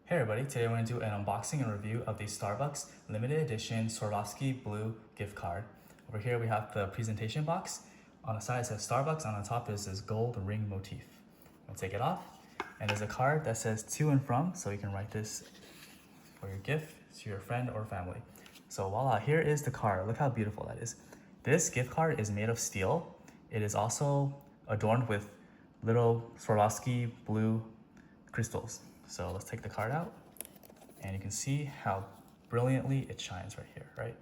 Hey everybody, today we're going to do an unboxing and review of the Starbucks limited edition Swarovski blue gift card. Over here we have the presentation box. On the side it says Starbucks, on the top is this gold ring motif. I'm going to take it off, and there's a card that says to and from, so you can write this for your gift to your friend or family. So voila, here is the card. Look how beautiful that is. This gift card is made of steel. It is also adorned with little Swarovski blue crystals. So let's take the card out, and you can see how brilliantly it shines right here, right?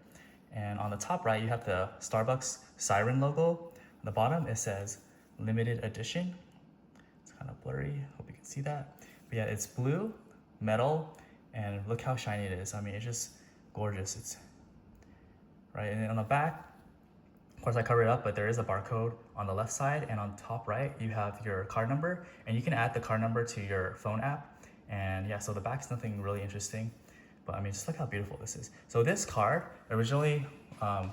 And on the top right, you have the Starbucks siren logo. On the bottom, it says limited edition. It's kind of blurry, hope you can see that. But yeah, it's blue, metal, and look how shiny it is. I mean, it's just gorgeous. It's right, and then on the back, of course I covered it up, but there is a barcode on the left side, and on top right, you have your card number, and you can add the card number to your phone app. And yeah, so the back's nothing really interesting, but I mean, just look how beautiful this is. So this card originally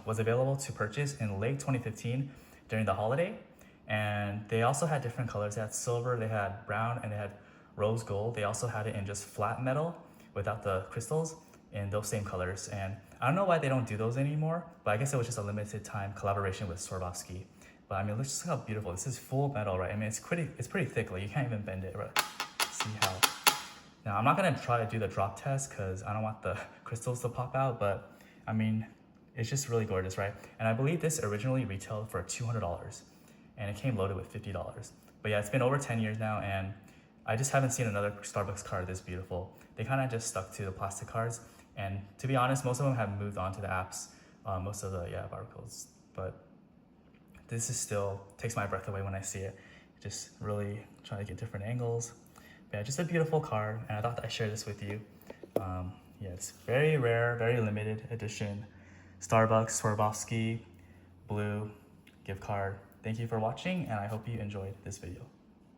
was available to purchase in late 2015 during the holiday, and they also had different colors. They had silver, they had brown, and they had rose gold. They also had it in just flat metal without the crystals in those same colors. And I don't know why they don't do those anymore, but I guess it was just a limited time collaboration with Swarovski. But I mean, look just how beautiful. This is full metal, right? I mean, it's pretty thick, like you can't even bend it, right? See how. Now, I'm not gonna try to do the drop test because I don't want the crystals to pop out, but I mean, it's just really gorgeous, right? And I believe this originally retailed for $200, and it came loaded with $50. But yeah, it's been over 10 years now, and I just haven't seen another Starbucks card this beautiful. They kind of just stuck to the plastic cards, and to be honest, most of them have moved on to the apps, most of the barcodes. But this is still takes my breath away when I see it. Just really trying to get different angles. Yeah, just a beautiful card, and I thought that I'd share this with you. Yeah, it's very rare, very limited edition Starbucks Swarovski blue gift card. Thank you for watching, and I hope you enjoyed this video.